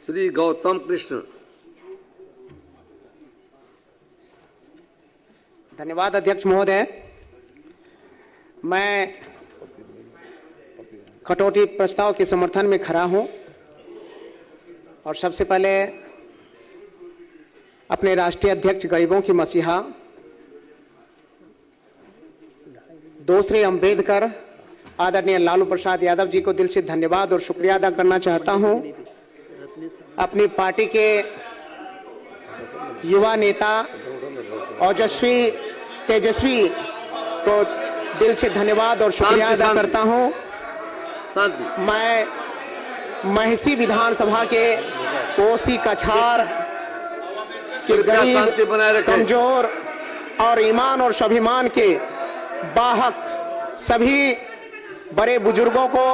श्री गौतम कृष्ण। धन्यवाद अध्यक्ष महोदय। मैं कटौती प्रस्ताव के समर्थन में खड़ा हूं और सबसे पहले अपने राष्ट्रीय अध्यक्ष गरीबों की मसीहा दूसरे अंबेडकर आदरणीय लालू प्रसाद यादव जी को दिल से धन्यवाद और शुक्रिया अदा करना चाहता हूं। अपनी पार्टी के युवा नेता ओजस्वी तेजस्वी को दिल से धन्यवाद और शुक्रिया अदा करता हूं। मैं महिषी विधानसभा के कोसी कछार के गरीब, कमजोर और ईमान और स्वाभिमान के बाहक सभी बड़े बुजुर्गों को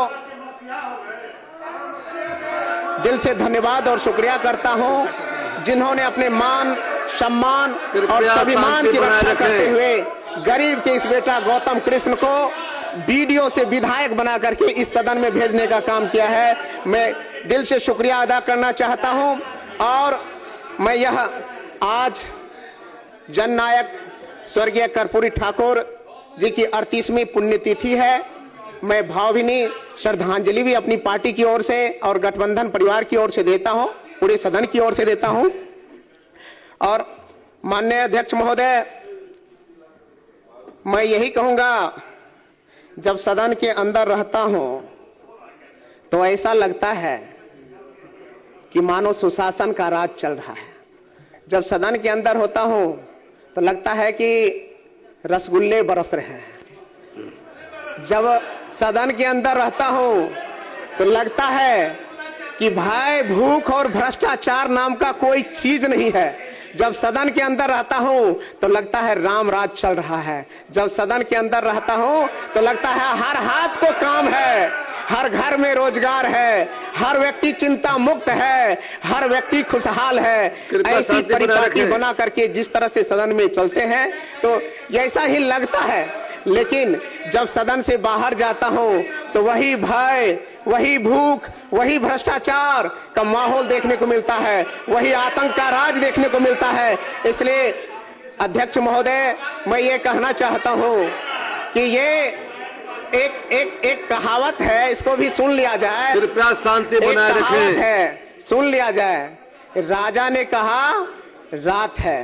दिल से धन्यवाद और शुक्रिया करता हूं, जिन्होंने अपने मान, सम्मान और स्वाभिमान की रक्षा करते हुए गरीब के इस बेटा गौतम कृष्ण को बीडीओ से विधायक बना करके इस सदन में भेजने का काम किया है। मैं दिल से शुक्रिया अदा करना चाहता हूं और मैं यह आज जननायक स्वर्गीय कर्पूरी ठाकुर जी की 38वीं पुण्यतिथि है। मैं भावभीनी श्रद्धांजलि भी अपनी पार्टी की ओर से और गठबंधन परिवार की ओर से देता हूं, पूरे सदन की ओर से देता हूं। और माननीय अध्यक्ष महोदय, मैं यही कहूंगा, जब सदन के अंदर रहता हूं तो ऐसा लगता है कि मानो सुशासन का राज चल रहा है। जब सदन के अंदर होता हूं तो लगता है कि रसगुल्ले बरस रहे हैं। जब सदन के अंदर रहता हूं तो लगता है कि भाई भूख और भ्रष्टाचार नाम का कोई चीज नहीं है। जब सदन के अंदर रहता हूं तो लगता है राम राज चल रहा है। जब सदन के अंदर रहता हूं तो लगता है हर हाथ को काम है, हर घर में रोजगार है, हर व्यक्ति चिंता मुक्त है, हर व्यक्ति खुशहाल है। ऐसी परिपाटी बना करके जिस तरह से सदन में चलते हैं तो ऐसा ही लगता है। लेकिन जब सदन से बाहर जाता हूं तो वही भय, वही भूख, वही भ्रष्टाचार का माहौल देखने को मिलता है, वही आतंक का राज देखने को मिलता है। इसलिए अध्यक्ष महोदय, मैं ये कहना चाहता हूं कि ये एक कहावत है, इसको भी सुन लिया जाए। कृपया शांति बनाए रखें। है, सुन लिया जाए। राजा ने कहा रात है,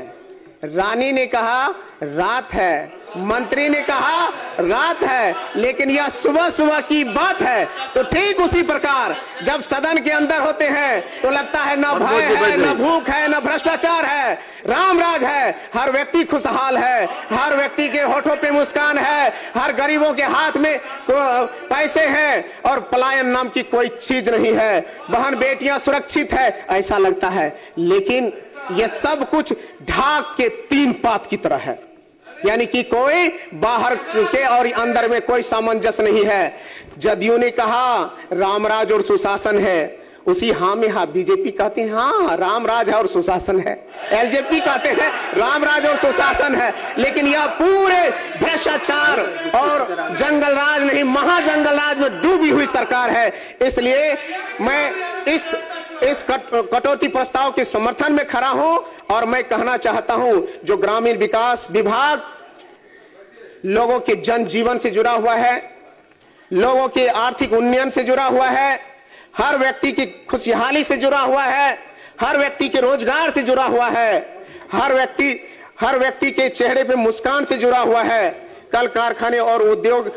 रानी ने कहा रात है, मंत्री ने कहा रात है, लेकिन यह सुबह सुबह की बात है। तो ठीक उसी प्रकार जब सदन के अंदर होते हैं तो लगता है न भय है, न भूख है, न भ्रष्टाचार है, राम राज है। हर व्यक्ति खुशहाल है, हर व्यक्ति के होठों पे मुस्कान है, हर गरीबों के हाथ में पैसे हैं और पलायन नाम की कोई चीज नहीं है। बहन बेटियां सुरक्षित है, ऐसा लगता है। लेकिन यह सब कुछ ढाक के 3 पात की तरह है, यानी कि कोई बाहर के और अंदर में कोई सामंजस्य नहीं है। जदयू ने कहा रामराज और सुशासन है, उसी हाँ में हाँ बीजेपी कहते हैं हाँ रामराज है और सुशासन है, एलजेपी कहते हैं रामराज और सुशासन है। लेकिन यह पूरे भ्रष्टाचार और जंगल राज नहीं, महाजंगल राज में डूबी हुई सरकार है। इसलिए मैं इस कटौती प्रस्ताव के समर्थन में खड़ा हूं और मैं कहना चाहता हूं, जो ग्रामीण विकास विभाग लोगों के जनजीवन से जुड़ा हुआ है, लोगों के आर्थिक उन्नयन से जुड़ा हुआ है, हर व्यक्ति की खुशहाली से जुड़ा हुआ है, हर व्यक्ति के रोजगार से जुड़ा हुआ है, हर व्यक्ति के चेहरे पे मुस्कान से जुड़ा हुआ है। कल कारखाने और उद्योग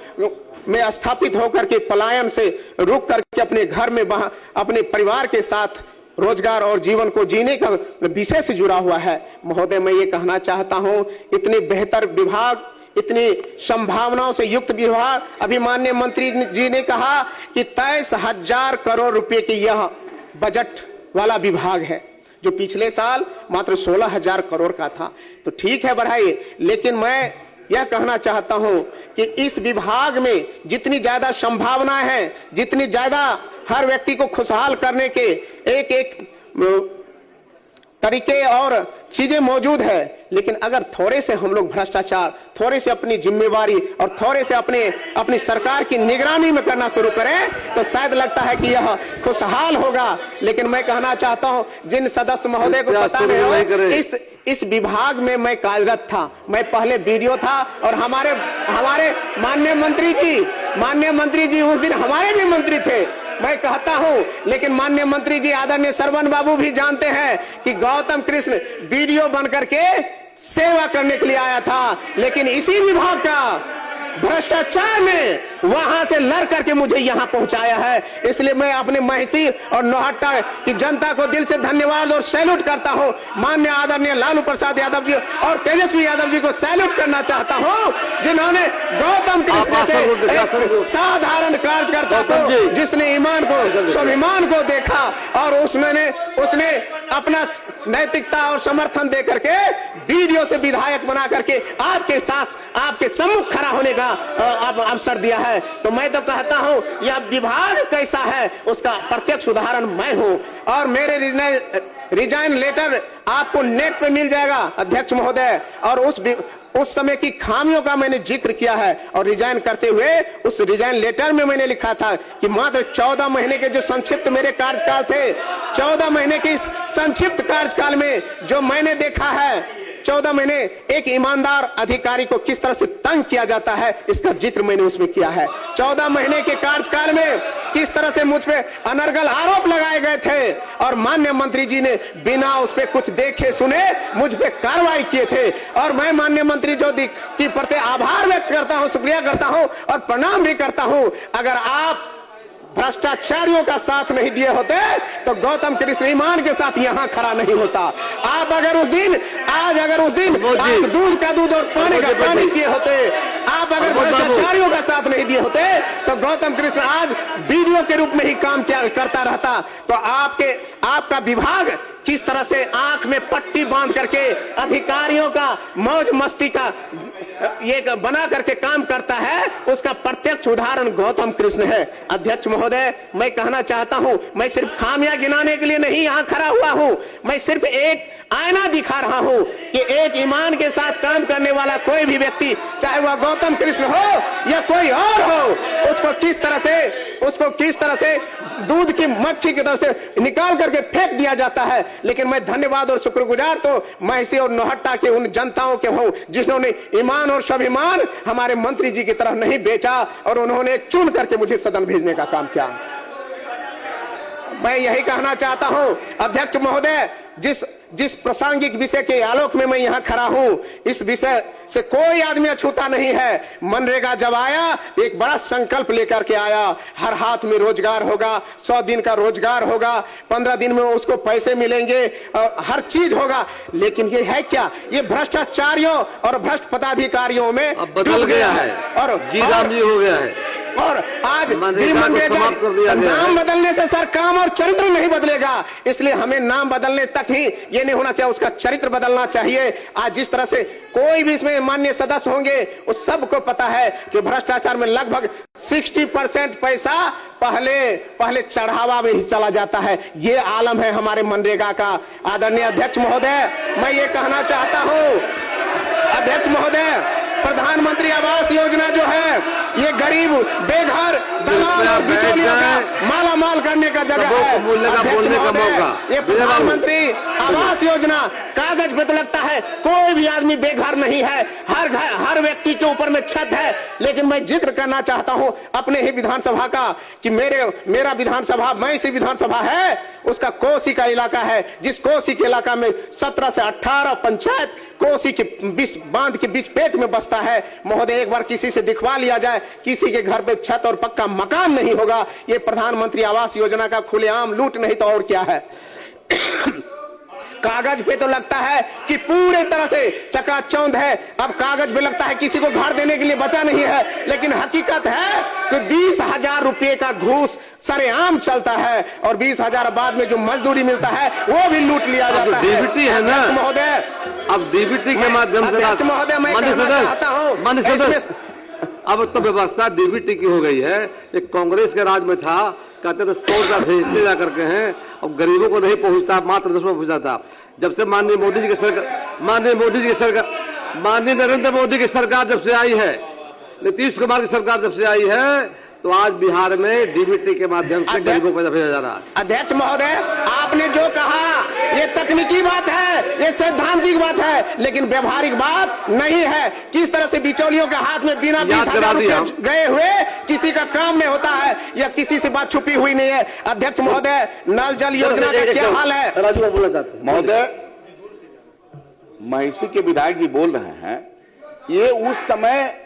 में स्थापित होकर के पलायन से रुक करके अपने घर में अपने परिवार के साथ रोजगार और जीवन को जीने का विषय से जुड़ा हुआ है। महोदय, मैं ये कहना चाहता हूं, इतने बेहतर विभाग, इतनी संभावनाओं से युक्त विभाग, अभी माननीय मंत्री जी ने कहा कि 23,000 करोड़ रुपए की यह बजट वाला विभाग है, जो पिछले साल मात्र 16,000 करोड़ का था। तो ठीक है, बढ़ाइए। लेकिन मैं यह कहना चाहता हूं कि इस विभाग में जितनी ज्यादा संभावनाएं हैं, जितनी ज्यादा हर व्यक्ति को खुशहाल करने के एक तरीके और चीजें मौजूद है, लेकिन अगर थोड़े से हम लोग भ्रष्टाचार, थोड़े से अपनी जिम्मेवारी और थोड़े से अपनी सरकार की निगरानी में करना शुरू करें तो शायद लगता है कि यह खुशहाल होगा। लेकिन मैं कहना चाहता हूं, जिन सदस्य महोदय को पता नहीं हो, इस विभाग में मैं कार्यरत था, मैं पहले वीडियो था, और हमारे माननीय मंत्री जी उस दिन हमारे भी मंत्री थे, मैं कहता हूं। लेकिन माननीय मंत्री जी आदरणीय श्रवण बाबू भी जानते हैं कि गौतम कृष्ण वीडियो बन करके सेवा करने के लिए आया था, लेकिन इसी विभाग का भ्रष्टाचार में वहां से लड़ करके मुझे यहां पहुंचाया है। इसलिए मैं अपने महिषी और नौहट्टा की जनता को दिल से धन्यवाद और सैल्यूट करता हूं। माननीय आदरणीय लालू प्रसाद यादव जी और तेजस्वी यादव जी को सैल्यूट करना चाहता हूं, जिन्होंने गौतम कृष्ण जैसे एक साधारण कार्यकर्ता को, जिसने ईमान को, स्वाभिमान को देखा और उसने अपना नैतिकता और समर्थन दे करके वीडियो से विधायक बना करके आपके साथ, आपके सम्मुख खड़ा होने का अवसर दिया है। तो मैं तो कहता हूं, यह विभाग कैसा है उसका प्रत्यक्ष उदाहरण मैं हूं। और मेरे रिजाइन लेटर आपको नेट पे मिल जाएगा अध्यक्ष महोदय, और उस समय की खामियों का मैंने जिक्र किया है। और रिजाइन करते हुए उस रिजाइन लेटर में मैंने लिखा था कि मात्र 14 महीने के जो संक्षिप्त मेरे कार्यकाल थे, 14 महीने के संक्षिप्त कार्यकाल में जो मैंने देखा है, 14 महीने एक ईमानदार अधिकारी को किस तरह से तंग किया जाता है, इसका जिक्र मैंने उसमें किया है। 14 महीने के कार्यकाल में किस तरह से मुझ पे अनर्गल आरोप लगाए गए थे और माननीय मंत्री जी ने बिना उस पे कुछ देखे सुने मुझ पे कार्रवाई किए थे। और मैं माननीय मंत्री जी की प्रति आभार व्यक्त करता हूं, शुक्रिया करता हूं और प्रणाम भी करता हूं। अगर आप भ्रष्टाचारियों का साथ नहीं दिए होते तो गौतम कृष्ण ईमान के साथ यहां खड़ा नहीं होता। आप अगर उस दिन आप दूध का दूध और पानी का पानी किए होते, आप अगर भ्रष्टाचारियों का साथ नहीं दिए होते तो गौतम कृष्ण आज वीडियो के रूप में ही काम करता रहता। तो आपका विभाग किस तरह से आंख में पट्टी बांध करके अधिकारियों का मौज मस्ती का ये बना करके काम करता है, उसका प्रत्यक्ष उदाहरण गौतम कृष्ण है। अध्यक्ष महोदय, मैं कहना चाहता हूं, मैं सिर्फ खामियां गिनाने के लिए नहीं यहां खड़ा हुआ हूं, मैं सिर्फ एक आईना दिखा रहा हूं कि एक ईमान के साथ काम करने वाला कोई भी व्यक्ति, चाहे वह गौतम कृष्ण हो या कोई और हो, उसको किस तरह से दूध की मक्खी की तरह से निकाल करके फेंक दिया जाता है। लेकिन मैं धन्यवाद और शुक्रगुजार तो महिषी और नौहट्टा के उन जनताओं के हूं जिन्होंने ईमान और स्वाभिमान हमारे मंत्री जी की तरफ नहीं बेचा और उन्होंने चुन करके मुझे सदन भेजने का काम किया। मैं यही कहना चाहता हूं अध्यक्ष महोदय, जिस प्रासंगिक विषय के आलोक में मैं यहां खड़ा हूं, इस विषय से कोई आदमी अछूता नहीं है। मनरेगा जब आया एक बड़ा संकल्प लेकर के आया, हर हाथ में रोजगार होगा, 100 दिन का रोजगार होगा, 15 दिन में उसको पैसे मिलेंगे, हर चीज होगा। लेकिन ये है क्या, ये भ्रष्टाचारियों और भ्रष्ट पदाधिकारियों में बदल गया है और जी हो गया है। और आज जी मनरेगा नाम बदलने से सर काम और चरित्र नहीं बदलेगा, इसलिए हमें नाम बदलने तक ही ये नहीं होना चाहिए, उसका चरित्र बदलना चाहिए। आज जिस तरह से कोई भी इसमें माननीय सदस्य होंगे उस सबको पता है कि भ्रष्टाचार में लगभग 60% पैसा पहले चढ़ावा में ही चला जाता है। ये आलम है हमारे मनरेगा का। आदरणीय अध्यक्ष महोदय, मैं ये कहना चाहता हूं अध्यक्ष महोदय, प्रधानमंत्री आवास योजना जो है ये गरीब बेघर दलाल और बिचौलियों का माला माल करने का जगह है। अध्यक्ष महोदय, ये प्रधानमंत्री आवास योजना कागज पे तो लगता है, कोई भी आदमी बेघर नहीं है, हर व्यक्ति के ऊपर में छत है। लेकिन मैं जिक्र करना चाहता हूं अपने ही विधानसभा का कि मेरा विधानसभा, मैं इसी विधानसभा है, उसका कोसी का इलाका है, जिस कोसी के इलाका में 17 से 18 पंचायत कोसी के बीच बांध के बीच पेट में बसता है। महोदय, एक बार किसी से दिखवा लिया जाए, किसी के घर पे छत और पक्का मकान नहीं होगा। ये प्रधानमंत्री आवास योजना का खुलेआम लूट नहीं तो और क्या है। कागज पे तो लगता है कि पूरे तरह से चकाचौंध है, अब कागज पे लगता है किसी को घर देने के लिए बचा नहीं है, लेकिन हकीकत है कि 20,000 रुपए का घूस सरेआम चलता है और 20,000 बाद में जो मजदूरी मिलता है वो भी लूट लिया जाता है। डीबीटी है ना महोदय, अब डीबीटी के माध्यम से महोदय मैं कहना चाहता हूं अब तो व्यवस्था डीबीटी की हो गई है। एक कांग्रेस के राज में था, कहते थे 100 रुपया भेजते जा करके हैं, और गरीबों को नहीं पहुंचता, मात्र 10 रुपया पहुंचता था। जब से माननीय नरेंद्र मोदी की सरकार जब से आई है, नीतीश कुमार की सरकार जब से आई है, तो आज बिहार में डीबीटी के माध्यम से गरीबों को भेजा जा रहा है। अध्यक्ष महोदय, आपने जो कहा ये तकनीकी बात है, ये सैद्धांतिक बात है, लेकिन व्यवहारिक बात नहीं है। किस तरह से बिचौलियों के हाथ में बिना 20,000 रुपए गए हुए किसी का काम नहीं होता है, या किसी से बात छुपी हुई नहीं है। अध्यक्ष महोदय, नल जल योजना का क्या हाल है? राजू बोला जाता है। महोदय, महिषी के विधायक जी बोल रहे हैं, ये उस समय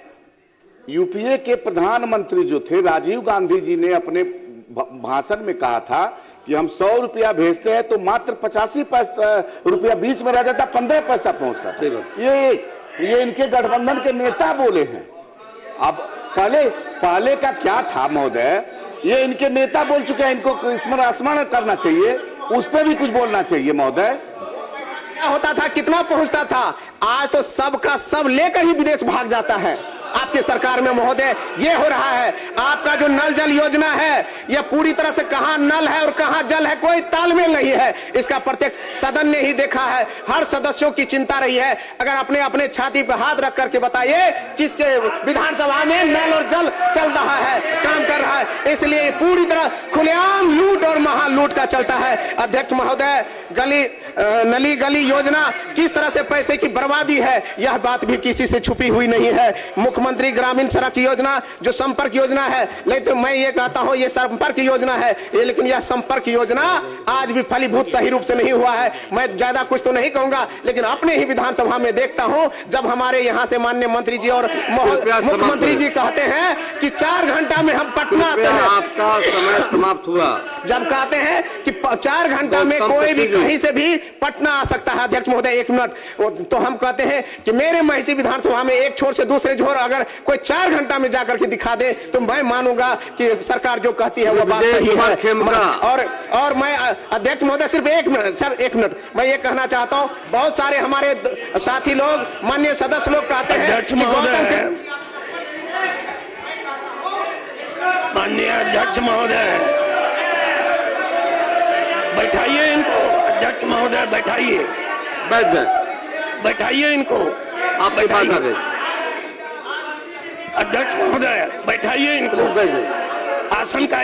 यूपीए के प्रधानमंत्री जो थे राजीव गांधी जी ने अपने भाषण में कहा था कि हम 100 रुपया भेजते हैं तो मात्र 85 रुपया बीच में रह जाता, 15 पैसा पहुंचता था। ये इनके गठबंधन के नेता बोले हैं। अब पहले का क्या था महोदय, ये इनके नेता बोल चुके हैं, इनको स्मरण करना चाहिए, उस पर भी कुछ बोलना चाहिए महोदय। क्या होता था, कितना पहुंचता था? आज तो सबका सब लेकर ही विदेश भाग जाता है आपके सरकार में महोदय। ये हो रहा है। आपका जो नल जल योजना है, यह पूरी तरह से कहां नल है और कहां जल है, कोई तालमेल नहीं है। इसका प्रत्यक्ष सदन ने ही देखा है। हर सदस्यों की चिंता रही है, अगर अपने अपने छाती पर हाथ रख करके बताइए किसके विधानसभा में नल और जल चल रहा है, काम कर रहा है। इसलिए पूरी तरह खुलेआम लूट और महालूट का चलता है। अध्यक्ष महोदय, नली गली योजना किस तरह से पैसे की बर्बादी है, यह बात भी किसी से छुपी हुई नहीं है। मुख्यमंत्री ग्रामीण सड़क योजना जो संपर्क योजना है, नहीं तो मैं ये कहता हूं ये संपर्क योजना है, लेकिन यह संपर्क योजना आज भी फलीभूत सही रूप से नहीं हुआ है। मैं ज्यादा कुछ तो नहीं कहूंगा, लेकिन अपने ही विधानसभा में देखता हूं, जब हमारे यहां से माननीय मंत्री जी और मुख्यमंत्री जी कहते हैं कि 4 घंटा में हम पटना आते हैं। आपका समय समाप्त हुआ। जब कहते हैं कि 4 घंटा में कोई भी कहीं से भी पटना आ सकता है। अध्यक्ष महोदय, 1 मिनट, तो हम कहते हैं कि मेरे महिषी विधानसभा में एक छोर से दूसरे छोर अगर कोई 4 घंटा में जाकर के दिखा दे तो मैं मानूंगा कि सरकार जो कहती है वो बात सही है। और मैं अध्यक्ष महोदय सिर्फ 1 मिनट सर, 1 मिनट, मैं ये कहना चाहता हूं, बहुत सारे हमारे साथी लोग, माननीय सदस्य लोग कहते हैं माननीय अध्यक्ष महोदय, बैठाइए इनको। अध्यक्ष महोदय, बैठाइए, बैठ जाए, बैठाइए इनको। आप बैठाइए। अध्यक्ष महोदय, बैठाइए इनको। बैठ जाए। आसन का